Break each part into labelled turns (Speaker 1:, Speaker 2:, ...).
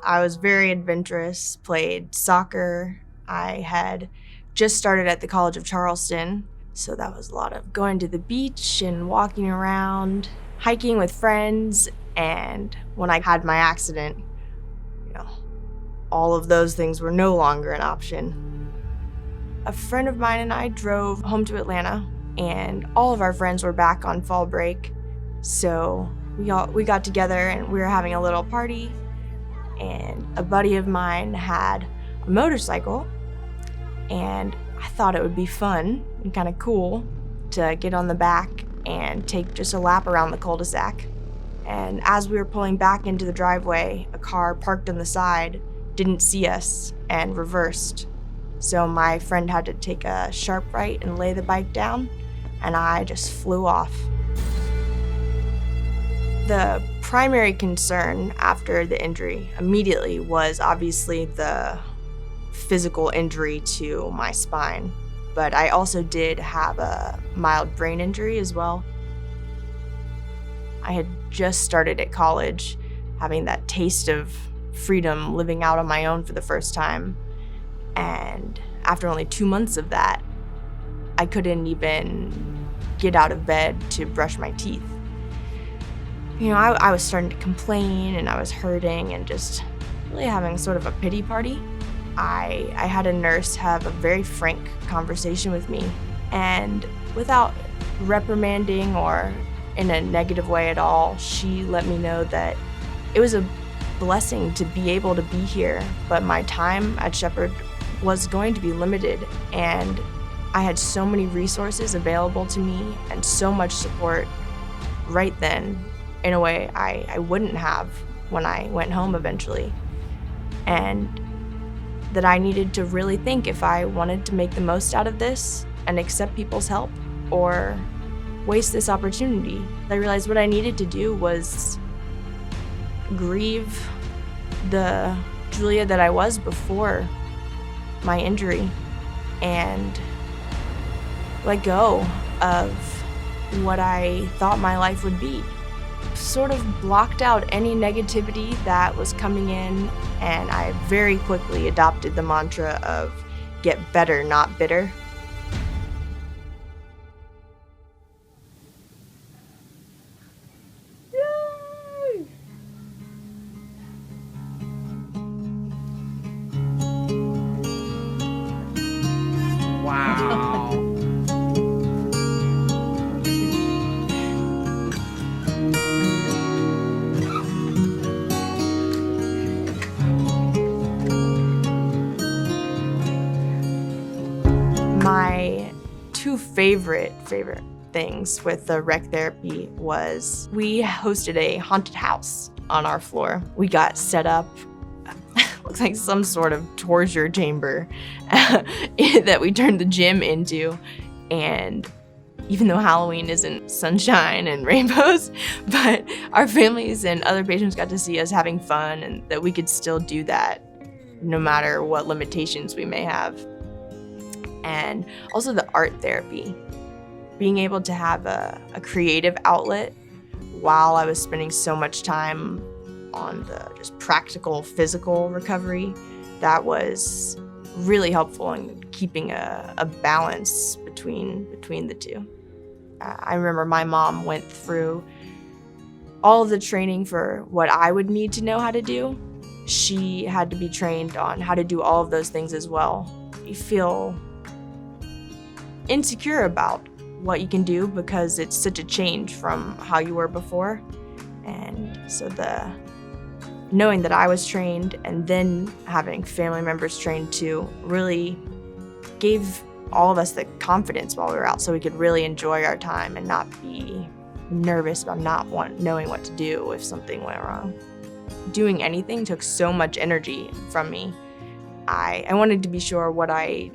Speaker 1: I was very adventurous, played soccer. I had just started at the College of Charleston, so that was a lot of going to the beach and walking around, hiking with friends, and when I had my accident, all of those things were no longer an option. A friend of mine and I drove home to Atlanta, and all of our friends were back on fall break, so we got together and we were having a little party, and a buddy of mine had a motorcycle, and I thought it would be fun and kind of cool to get on the back and take just a lap around the cul-de-sac. And as we were pulling back into the driveway, a car parked on the side didn't see us and reversed. So my friend had to take a sharp right and lay the bike down, and I just flew off. The primary concern after the injury immediately was obviously the physical injury to my spine, but I also did have a mild brain injury as well. I had just started at college, having that taste of freedom, living out on my own for the first time, and after only 2 months of that, I couldn't even get out of bed to brush my teeth. I was starting to complain, and I was hurting and just really having sort of a pity party. I had a nurse have a very frank conversation with me, and without reprimanding or in a negative way at all, she let me know that it was a blessing to be able to be here, but my time at Shepherd was going to be limited, and I had so many resources available to me and so much support right then in a way I wouldn't have when I went home eventually, and that I needed to really think if I wanted to make the most out of this and accept people's help or waste this opportunity. I realized what I needed to do was grieve the Julia that I was before my injury and let go of what I thought my life would be. Sort of blocked out any negativity that was coming in, and I very quickly adopted the mantra of get better, not bitter.
Speaker 2: Wow.
Speaker 1: My two favorite things with the rec therapy was we hosted a haunted house on our floor. We got set up, looks like some sort of torture chamber that we turned the gym into. And even though Halloween isn't sunshine and rainbows, but our families and other patients got to see us having fun, and that we could still do that no matter what limitations we may have. And also the art therapy, being able to have a creative outlet while I was spending so much time on the just practical physical recovery, that was really helpful in keeping a balance between the two. I remember my mom went through all of the training for what I would need to know how to do. She had to be trained on how to do all of those things as well. You feel insecure about what you can do because it's such a change from how you were before. And so the knowing that I was trained and then having family members trained too really gave all of us the confidence while we were out, so we could really enjoy our time and not be nervous about not knowing what to do if something went wrong. Doing anything took so much energy from me. I wanted to be sure what I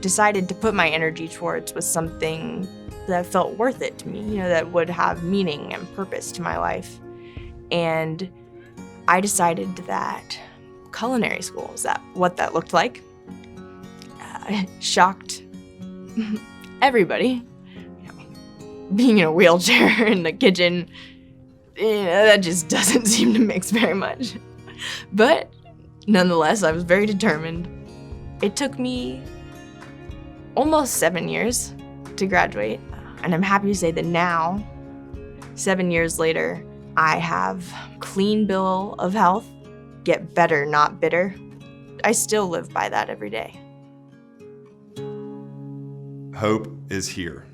Speaker 1: decided to put my energy towards was something that felt worth it to me, that would have meaning and purpose to my life. And I decided that culinary school is what that looked like. Shocked everybody. Being in a wheelchair in the kitchen, that just doesn't seem to mix very much. But Nonetheless, I was very determined. It took me almost 7 years to graduate, and I'm happy to say that now, 7 years later, I have a clean bill of health, get better, not bitter. I still live by that every day.
Speaker 3: Hope is here.